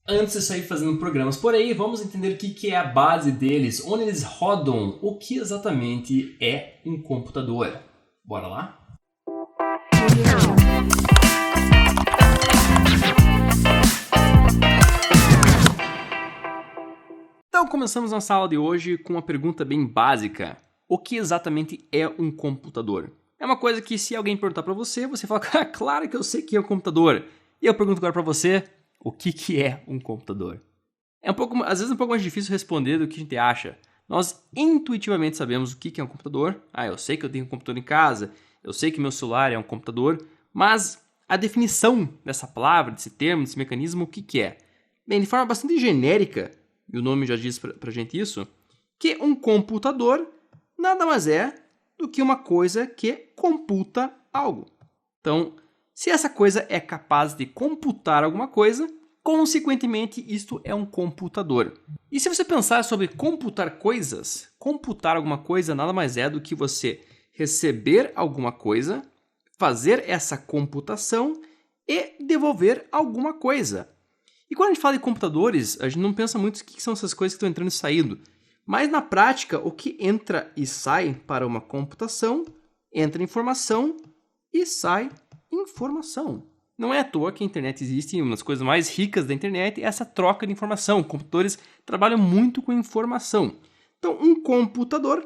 Antes de sair fazendo programas por aí, vamos entender o que é a base deles, onde eles rodam, o que exatamente é um computador. Bora lá? Então começamos nossa aula de hoje com uma pergunta bem básica. O que exatamente é um computador? É uma coisa que se alguém perguntar para você, você fala, claro que eu sei que é um computador. E eu pergunto agora para você, o que é um computador? Às vezes é um pouco mais difícil responder do que a gente acha. Nós intuitivamente sabemos o que é um computador. Eu sei que eu tenho um computador em casa, eu sei que meu celular é um computador, mas a definição dessa palavra, desse termo, desse mecanismo, o que é? Bem, de forma bastante genérica, e o nome já diz pra gente isso, que um computador nada mais é do que uma coisa que computa algo. Então, se essa coisa é capaz de computar alguma coisa, consequentemente, isto é um computador. E se você pensar sobre computar coisas, computar alguma coisa nada mais é do que você receber alguma coisa, fazer essa computação e devolver alguma coisa. E quando a gente fala de computadores, a gente não pensa muito o que são essas coisas que estão entrando e saindo. Mas na prática, o que entra e sai para uma computação, entra informação e sai informação. Não é à toa que a internet existe, e uma das coisas mais ricas da internet é essa troca de informação. Computadores trabalham muito com informação. Então, um computador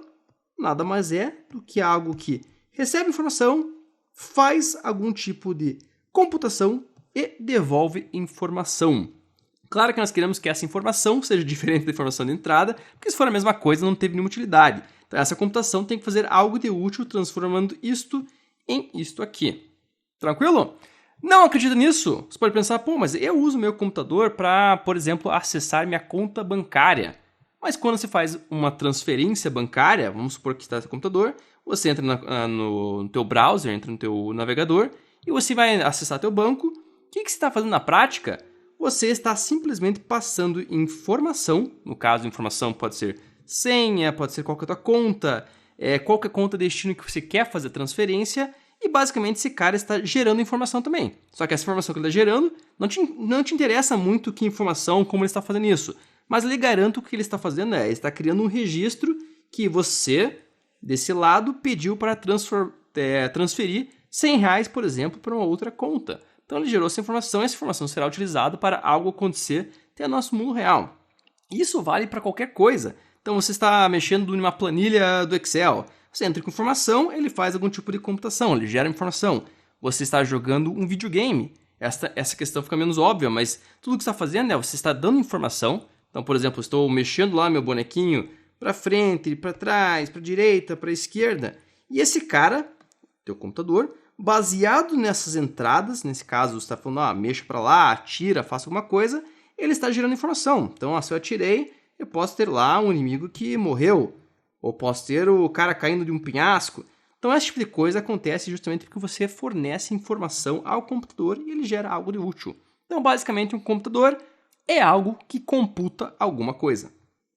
nada mais é do que algo que recebe informação, faz algum tipo de computação e devolve informação. Claro que nós queremos que essa informação seja diferente da informação de entrada, porque se for a mesma coisa não teve nenhuma utilidade. Então essa computação tem que fazer algo de útil, transformando isto em isto aqui. Tranquilo? Não acredita nisso? Você pode pensar, mas eu uso meu computador para, por exemplo, acessar minha conta bancária. Mas quando você faz uma transferência bancária, vamos supor que está no computador, você entra no teu browser, entra no teu navegador e você vai acessar teu banco. O que você está fazendo na prática? Você está simplesmente passando informação, no caso, informação pode ser senha, pode ser qualquer outra conta, qualquer conta de destino que você quer fazer transferência, e basicamente esse cara está gerando informação também. Só que essa informação que ele está gerando não te interessa muito que informação, como ele está fazendo isso, mas eu lhe garanto que o que ele está fazendo ele está criando um registro que você, desse lado, pediu para transferir R$100, por exemplo, para uma outra conta. Então ele gerou essa informação será utilizada para algo acontecer até no nosso mundo real. Isso vale para qualquer coisa. Então você está mexendo em uma planilha do Excel, você entra com informação, ele faz algum tipo de computação, ele gera informação. Você está jogando um videogame, essa questão fica menos óbvia, mas tudo que você está fazendo você está dando informação. Então, por exemplo, eu estou mexendo lá meu bonequinho para frente, para trás, para direita, para esquerda, e esse cara, teu computador, baseado nessas entradas, nesse caso você está falando, mexa para lá, atira, faça alguma coisa, ele está gerando informação. Então, se eu atirei, eu posso ter lá um inimigo que morreu, ou posso ter o cara caindo de um penhasco. Então, esse tipo de coisa acontece justamente porque você fornece informação ao computador e ele gera algo de útil. Então, basicamente, um computador é algo que computa alguma coisa.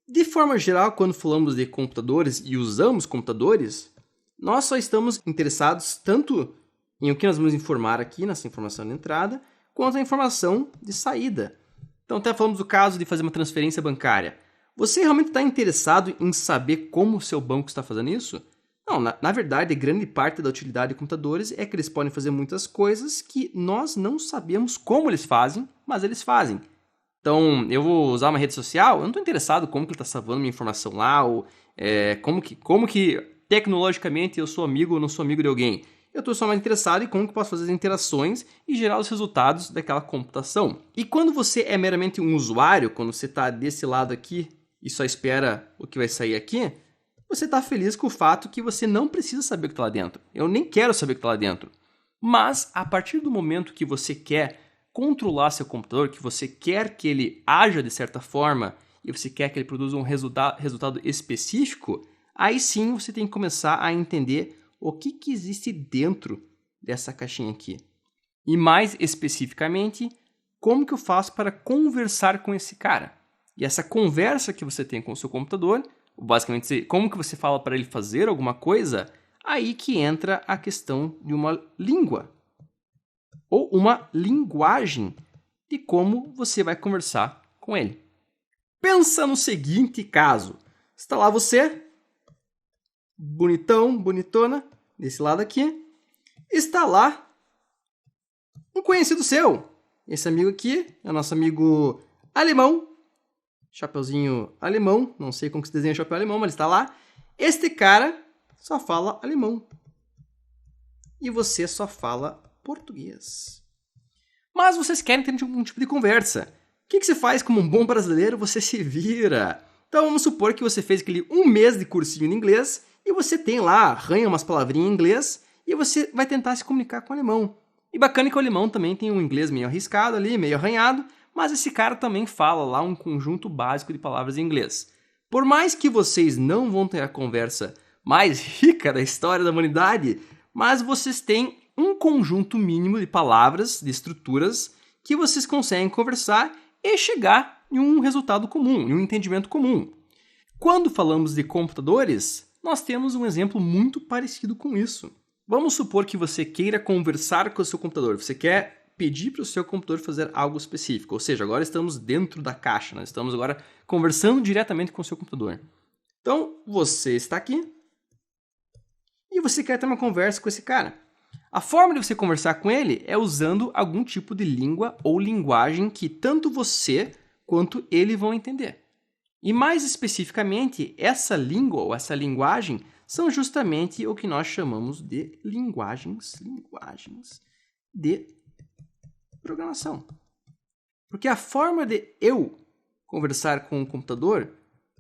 De forma geral, quando falamos de computadores e usamos computadores, nós só estamos interessados tanto em o que nós vamos informar aqui nessa informação de entrada, quanto a informação de saída. Então, até falamos do caso de fazer uma transferência bancária. Você realmente está interessado em saber como o seu banco está fazendo isso? Não, na verdade, grande parte da utilidade de computadores é que eles podem fazer muitas coisas que nós não sabemos como eles fazem, mas eles fazem. Então, eu vou usar uma rede social, eu não estou interessado como que ele está salvando minha informação lá, ou como que tecnologicamente eu sou amigo ou não sou amigo de alguém. Eu estou só mais interessado em como que eu posso fazer as interações e gerar os resultados daquela computação. E quando você é meramente um usuário, quando você está desse lado aqui e só espera o que vai sair aqui, você está feliz com o fato que você não precisa saber o que está lá dentro. Eu nem quero saber o que está lá dentro. Mas, a partir do momento que você quer controlar seu computador, que você quer que ele haja de certa forma e você quer que ele produza um resultado específico, aí sim você tem que começar a entender o que existe dentro dessa caixinha aqui. E mais especificamente, como que eu faço para conversar com esse cara? E essa conversa que você tem com o seu computador, basicamente como que você fala para ele fazer alguma coisa, aí que entra a questão de uma língua. Ou uma linguagem de como você vai conversar com ele. Pensa no seguinte caso. Está lá você, bonitão, bonitona, desse lado aqui. Está lá um conhecido seu. Esse amigo aqui é o nosso amigo alemão. Chapeuzinho alemão. Não sei como que se desenha o chapéu alemão, mas ele está lá. Este cara só fala alemão. E você só fala português. Mas vocês querem ter um tipo de conversa. O que você faz como um bom brasileiro? Você se vira. Então vamos supor que você fez aquele 1 mês de cursinho de inglês e você tem lá, arranha umas palavrinhas em inglês e você vai tentar se comunicar com o alemão. E bacana que o alemão também tem um inglês meio arriscado ali, meio arranhado, mas esse cara também fala lá um conjunto básico de palavras em inglês. Por mais que vocês não vão ter a conversa mais rica da história da humanidade, mas vocês têm um conjunto mínimo de palavras, de estruturas, que vocês conseguem conversar e chegar em um resultado comum, em um entendimento comum. Quando falamos de computadores, nós temos um exemplo muito parecido com isso. Vamos supor que você queira conversar com o seu computador, você quer pedir para o seu computador fazer algo específico, ou seja, agora estamos dentro da caixa, nós estamos agora conversando diretamente com o seu computador. Então, você está aqui e você quer ter uma conversa com esse cara. A forma de você conversar com ele é usando algum tipo de língua ou linguagem que tanto você quanto ele vão entender. E mais especificamente, essa língua ou essa linguagem são justamente o que nós chamamos de linguagens de programação. Porque a forma de eu conversar com o computador,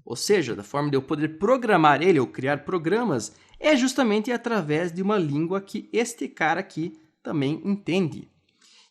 ou seja, da forma de eu poder programar ele ou criar programas, é justamente através de uma língua que este cara aqui também entende.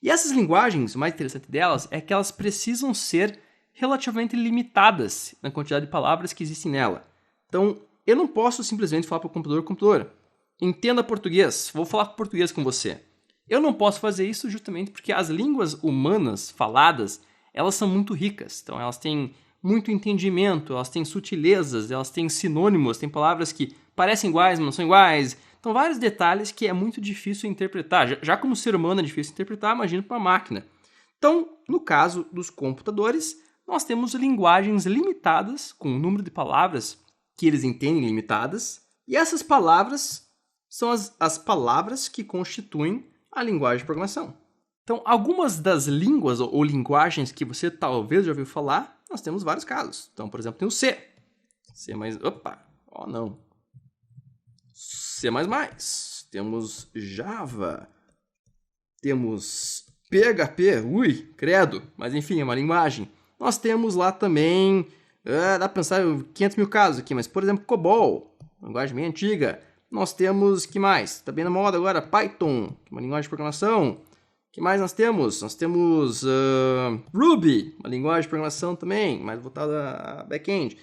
E essas linguagens, o mais interessante delas é que elas precisam ser relativamente limitadas na quantidade de palavras que existem nela. Então, eu não posso simplesmente falar para o computador, entenda português, vou falar português com você. Eu não posso fazer isso justamente porque as línguas humanas faladas, elas são muito ricas. Então, elas têm muito entendimento, elas têm sutilezas, elas têm sinônimos, têm palavras que parecem iguais, mas não são iguais. Então, vários detalhes que é muito difícil interpretar. Já como ser humano é difícil interpretar, imagina para uma máquina. Então, no caso dos computadores, nós temos linguagens limitadas, com um número de palavras que eles entendem limitadas, e essas palavras são as palavras que constituem a linguagem de programação. Então, algumas das línguas ou linguagens que você talvez já ouviu falar, nós temos vários casos. Então, por exemplo, tem o C. C++, C++, temos Java, temos PHP, credo, mas enfim, é uma linguagem. Nós temos lá também, dá para pensar 500 mil casos aqui, mas por exemplo, COBOL, linguagem bem antiga. Nós temos, que mais? Está bem na moda agora, Python, uma linguagem de programação. O que mais nós temos? Nós temos Ruby, uma linguagem de programação também, mais voltada a back-end.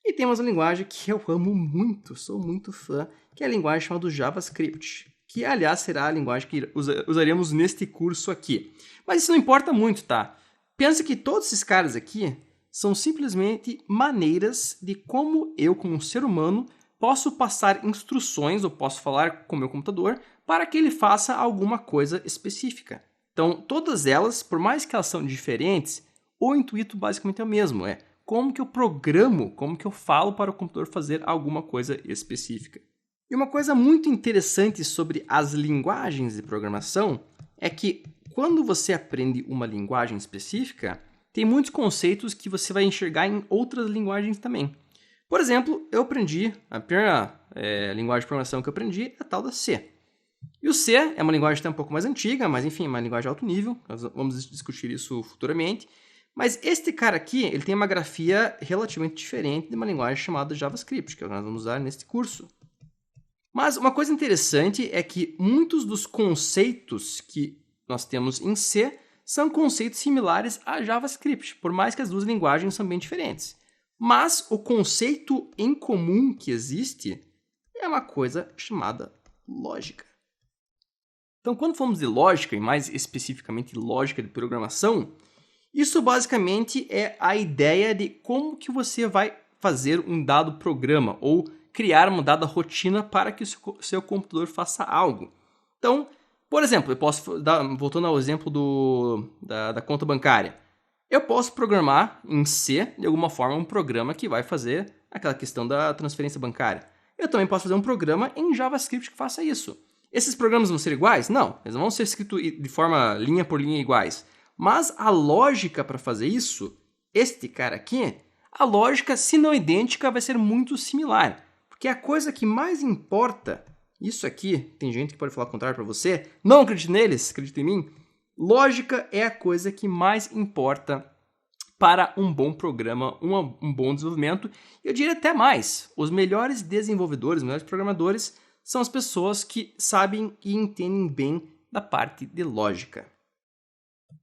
E temos uma linguagem que eu amo muito, sou muito fã, que é a linguagem chamada JavaScript, que, aliás, será a linguagem que usaremos neste curso aqui. Mas isso não importa muito, tá? Pensa que todos esses caras aqui são simplesmente maneiras de como eu, como um ser humano, posso passar instruções, ou posso falar com o meu computador, para que ele faça alguma coisa específica. Então, todas elas, por mais que elas são diferentes, o intuito basicamente é o mesmo, é como que eu programo, como que eu falo para o computador fazer alguma coisa específica. E uma coisa muito interessante sobre as linguagens de programação é que quando você aprende uma linguagem específica, tem muitos conceitos que você vai enxergar em outras linguagens também. Por exemplo, eu aprendi, a primeira linguagem de programação que eu aprendi é a tal da C. E o C é uma linguagem até um pouco mais antiga, mas enfim, uma linguagem de alto nível, nós vamos discutir isso futuramente. Mas este cara aqui, ele tem uma grafia relativamente diferente de uma linguagem chamada JavaScript, que nós vamos usar neste curso. Mas uma coisa interessante é que muitos dos conceitos que nós temos em C são conceitos similares a JavaScript, por mais que as duas linguagens são bem diferentes. Mas o conceito em comum que existe é uma coisa chamada lógica. Então, quando falamos de lógica, e mais especificamente lógica de programação, isso basicamente é a ideia de como que você vai fazer um dado programa ou criar uma dada rotina para que o seu computador faça algo. Então, Por exemplo, eu posso dar, voltando ao exemplo da conta bancária, eu posso programar em C, de alguma forma, um programa que vai fazer aquela questão da transferência bancária. Eu também posso fazer um programa em JavaScript que faça isso. Esses programas vão ser iguais? Não, eles não vão ser escritos de forma linha por linha iguais. Mas a lógica para fazer isso, este cara aqui, a lógica, se não idêntica, vai ser muito similar. Porque a coisa que mais importa, isso aqui, tem gente que pode falar o contrário para você, não acredite neles, acredite em mim, lógica é a coisa que mais importa para um bom programa, um bom desenvolvimento. Eu diria até mais, os melhores desenvolvedores, os melhores programadores são as pessoas que sabem e entendem bem da parte de lógica.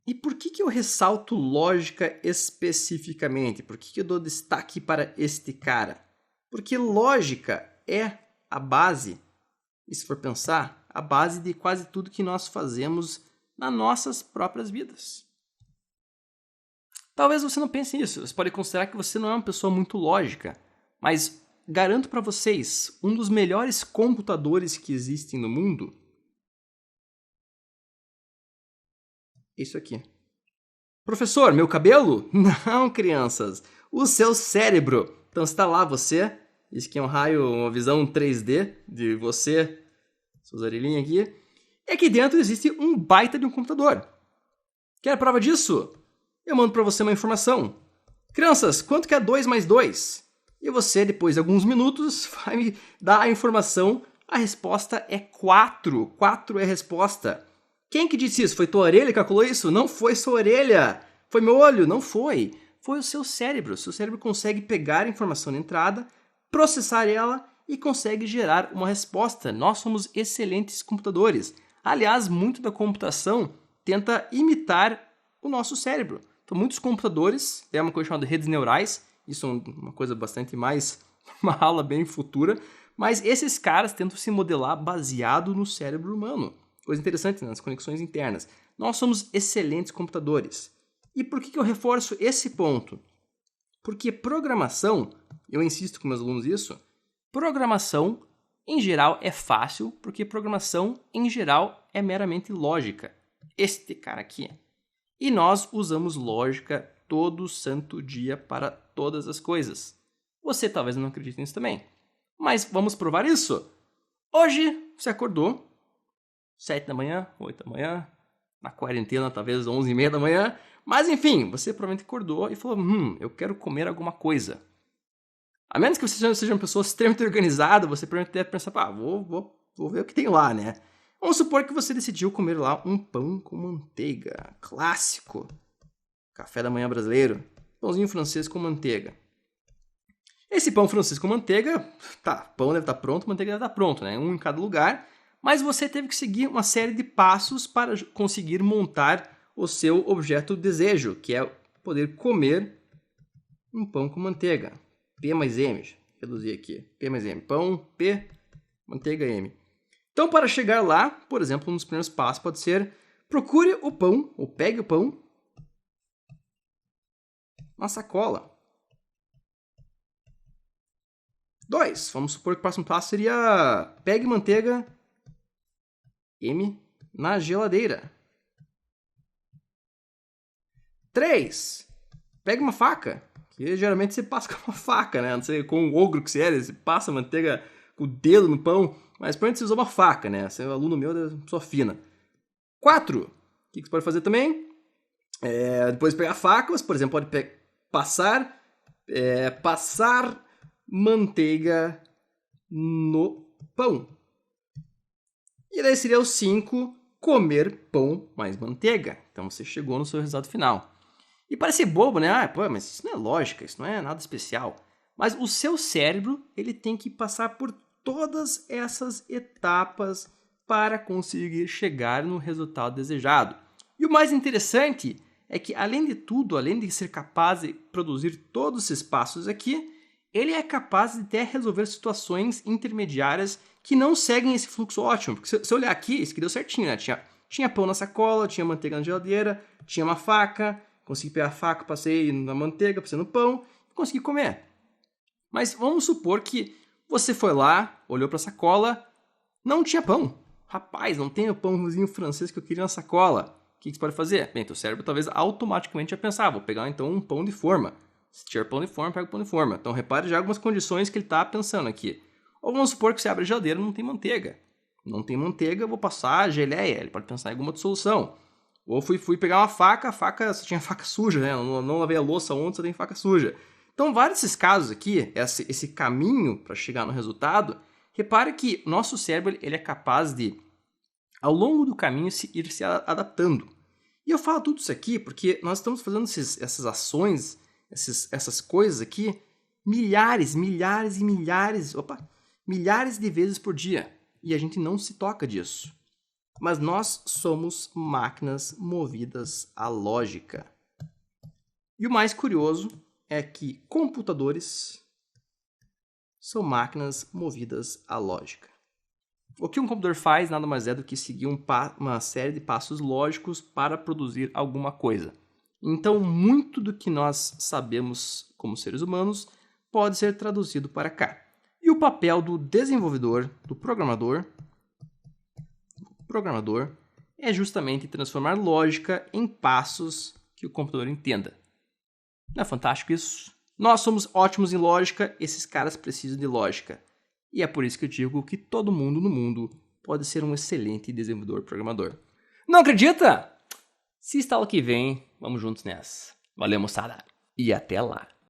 E por que eu ressalto lógica especificamente? Por que eu dou destaque para este cara? Porque lógica é a base, e se for pensar, a base de quase tudo que nós fazemos nas nossas próprias vidas. Talvez você não pense nisso, você pode considerar que você não é uma pessoa muito lógica, mas garanto para vocês, um dos melhores computadores que existem no mundo é isso aqui. Professor, meu cabelo? Não, crianças, o seu cérebro. Então está lá você, isso aqui é um raio, uma visão 3D de você, suas orelhinhas aqui, e aqui dentro existe um baita de um computador. Quer a prova disso? Eu mando para você uma informação. Crianças, quanto que é 2 mais 2? E você, depois de alguns minutos, vai me dar a informação. A resposta é 4. 4 é a resposta. Quem que disse isso? Foi tua orelha que calculou isso? Não foi sua orelha. Foi meu olho? Não foi. Foi o seu cérebro. Seu cérebro consegue pegar a informação na entrada, processar ela e consegue gerar uma resposta. Nós somos excelentes computadores. Aliás, muito da computação tenta imitar o nosso cérebro. Então, muitos computadores, tem uma coisa chamada redes neurais, isso é uma coisa bastante mais, uma aula bem futura, mas esses caras tentam se modelar baseado no cérebro humano. Coisa interessante, né? Nas conexões internas. Nós somos excelentes computadores. E por que eu reforço esse ponto? Porque programação, eu insisto com meus alunos isso, programação, em geral, é fácil, porque programação, em geral, é meramente lógica. Este cara aqui. E nós usamos lógica todo santo dia para todas as coisas. Você talvez não acredite nisso também. Mas vamos provar isso? Hoje você acordou, 7 da manhã, 8 da manhã, na quarentena talvez 11h30 da manhã, mas enfim, você provavelmente acordou e falou, eu quero comer alguma coisa. A menos que você seja uma pessoa extremamente organizada, você provavelmente deve pensar, vou ver o que tem lá, né? Vamos supor que você decidiu comer lá um pão com manteiga, clássico. Café da manhã brasileiro, pãozinho francês com manteiga. Esse pão francês com manteiga, pão deve estar pronto, manteiga deve estar pronto, né? Um em cada lugar. Mas você teve que seguir uma série de passos para conseguir montar o seu objeto desejo, que é poder comer um pão com manteiga. P mais M, reduzir aqui. P mais M, pão, P, manteiga, M. Então, para chegar lá, por exemplo, um dos primeiros passos pode ser procure o pão, ou pegue o pão, na sacola. 2. Vamos supor que o próximo passo seria pegue manteiga M na geladeira. 3. Pegue uma faca, que geralmente você passa com uma faca, né? Não sei com o ogro que você é, você passa a manteiga com o dedo no pão, mas provavelmente você usou uma faca, né? Você é um aluno meu, é uma pessoa fina. 4. O que você pode fazer também? Depois de pegar a faca, você, por exemplo, pode passar manteiga no pão. E daí seria o 5, comer pão mais manteiga. Então você chegou no seu resultado final. E parece bobo, né? Mas isso não é lógica, isso não é nada especial. Mas o seu cérebro, ele tem que passar por todas essas etapas para conseguir chegar no resultado desejado. E o mais interessante é que, além de tudo, além de ser capaz de produzir todos esses passos aqui, ele é capaz de até resolver situações intermediárias que não seguem esse fluxo ótimo. Porque se olhar aqui, isso aqui deu certinho, né? Tinha pão na sacola, tinha manteiga na geladeira, tinha uma faca, consegui pegar a faca, passei na manteiga, passei no pão e consegui comer. Mas vamos supor que você foi lá, olhou para a sacola, não tinha pão. rapaz, não tem o pãozinho francês que eu queria na sacola. O que você pode fazer? Bem, teu cérebro talvez automaticamente ia pensar, vou pegar então um pão de forma. Se tiver pão de forma, pega o pão de forma. Então repare já algumas condições que ele está pensando aqui. Ou vamos supor que você abre a geladeira e não tem manteiga. Não tem manteiga, eu vou passar a geleia. Ele pode pensar em alguma outra solução. Ou fui pegar uma faca, você tinha faca suja, né? Não lavei a louça ontem, você tem faca suja. Então, vários desses casos aqui, esse caminho para chegar no resultado, repare que nosso cérebro ele é capaz de, ao longo do caminho, ir se adaptando. E eu falo tudo isso aqui porque nós estamos fazendo essas ações, essas coisas aqui, milhares de vezes por dia. E a gente não se toca disso. Mas nós somos máquinas movidas à lógica. E o mais curioso é que computadores são máquinas movidas à lógica. O que um computador faz nada mais é do que seguir uma série de passos lógicos para produzir alguma coisa. Então, muito do que nós sabemos como seres humanos pode ser traduzido para cá. E o papel do desenvolvedor, do programador, é justamente transformar lógica em passos que o computador entenda. Não é fantástico isso? Nós somos ótimos em lógica, esses caras precisam de lógica. E é por isso que eu digo que todo mundo no mundo pode ser um excelente desenvolvedor programador. Não acredita? Se está o que vem, vamos juntos nessa. Valeu, moçada. E até lá.